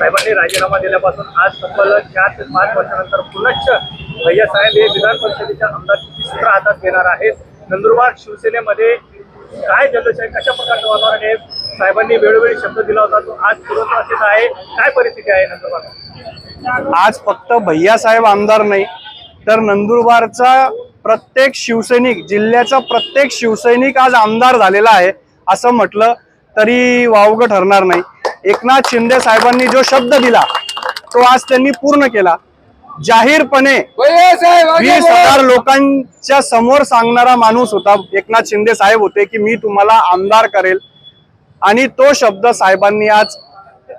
साहेबांनी राजीनामा दिल्यापासून आज तब्बल 4 ते 5 वर्षानंतर पुनश्च भैयासाहेब हे विधान परिषदेच्या आमदारकीची सूत्र हातात घेणार आहेत. नंदुरबार शिवसेनेमध्ये काय जल्लोष आहे, कशा प्रकारचं वातावरण आहे? साहेबांनी वेळोवेळी शब्द दिला होता, तो आज पूर्वपदास आहे. काय परिस्थिती आहे नंदुरबार? आज फक्त भैयासाहेब आमदार नाही तर नंदुरबारचा प्रत्येक शिवसैनिक, जिल्ह्याचा प्रत्येक शिवसैनिक आज आमदार झालेला आहे असं म्हटलं तरी वावगं ठरणार नाही. एकनाथ शिंदे साहेबांनी जो शब्द दिला तो आज त्यांनी पूर्ण केला. जाहीरपणे 20,000 लोकांच्या समोर सांगणारा माणूस होता. एकनाथ शिंदे साहेब होते की मी तुम्हाला आमदार करेल, आणि तो शब्द साहेबांनी आज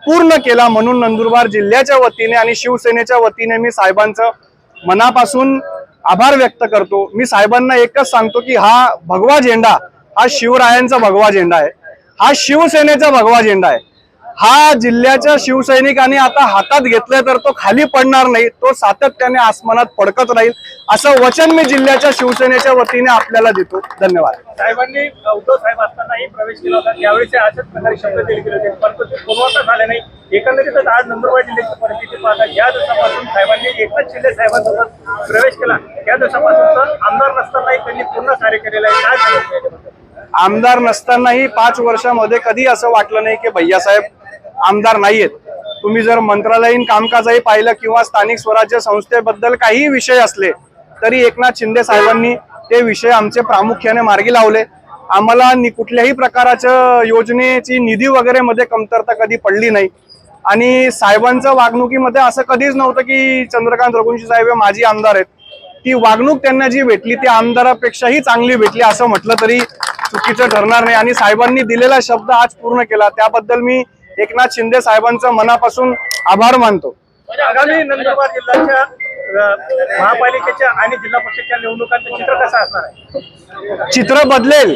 पूर्ण केला. म्हणून नंदुरबार जिल्ह्याच्या वतीने आणि शिवसेनेच्या वतीने मी साहेबांचं मनापासून आभार व्यक्त करतो. मी साहेबांना एकच सांगतो की हा भगवा झेंडा हा शिवरायांचा भगवा झेंडा आहे, हा शिवसेनेचा भगवा झेंडा आहे. हा जिल्ह्याच्या शिवसैनिकांनी आता हातात घेतलाय तर तो खाली पडणार नाही, तो सातत्याने आसमानात फडकत राहील असं वचन मी जिल्ह्याच्या शिवसेनेच्या वतीने आपल्याला देतो. धन्यवाद. साहेबांनी उद्धव साहेब असतानाही प्रवेश केला होता, त्यावेळेस अशाच प्रकारे शब्द दिले गेले होते, परंतु ते पूर्ववत झाले नाही. एकंदरीतच आज नंदुरबार जिल्ह्याची परिस्थिती पाहता ज्या दिवसापासून साहेबांनी एकनाथ शिंदे साहेबांसोबत प्रवेश केला त्या दिवसापासून आमदार नसतानाही त्यांनी पूर्ण कार्य केलेलं आहे. काय झालं? आमदार नसतानाही 5 वर्षामध्ये कधी असं वाटलं नाही की भैयासाहेब आमदार नाहीयेत. तुम्ही जर मंत्रालयीन कामकाजही पाहिलं किंवा स्थानिक स्वराज्य संस्थेबद्दल काही विषय असले तरी एकनाथ शिंदे साहेबांनी ते विषय आमचे प्रामुख्याने मार्गी लावले. आम्हाला कुठल्याही प्रकारच्या योजनेची निधी वगैरे मध्ये कमतरता कधी पडली नाही. आणि साहेबांच्या वागणुकीमध्ये असं कधीच नव्हतं की चंद्रकांत रघुवंशी साहेब हे माझी आमदार आहेत. ती वागणूक त्यांना जी भेटली ती आमदारापेक्षाही चांगली भेटली असं म्हटलं तरी चुकीचं ठरणार नाही. आणि साहेबांनी दिलेला शब्द आज पूर्ण केला, त्याबद्दल मी एकनाथ शिंदे साहेबांचं मनापासून आभार मानतो. आगामी नंदुरबार जिल्ह्याच्या महापालिकेच्या आणि जिल्हा परिषदेच्या निवडणुकांचं चित्र कसं असणार आहे? चित्र बदलेल.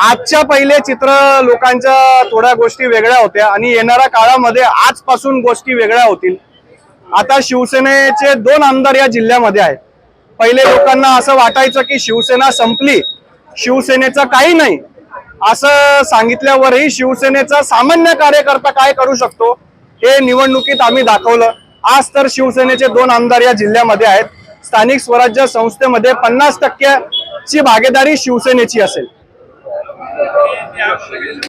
आजच्या पहिले चित्र लोकांच्या थोड्या गोष्टी वेगळ्या होत्या आणि येणाऱ्या काळामध्ये आजपासून गोष्टी वेगळ्या होतील. आता शिवसेनेचे 2 आमदार या जिल्ह्यामध्ये आहेत. पहिले लोकांना असं वाटायचं की शिवसेना संपली, शिवसेनेचं काही नाही असं सांगितल्यावरही शिवसेनेचा सामान्य कार्यकर्ता काय करू शकतो हे निवडणुकीत आम्ही दाखवलं. आज तर शिवसेनेचे 2 आमदार या जिल्ह्यामध्ये आहेत. स्थानिक स्वराज्य संस्थेमध्ये 50% ची भागीदारी शिवसेनेची असेल.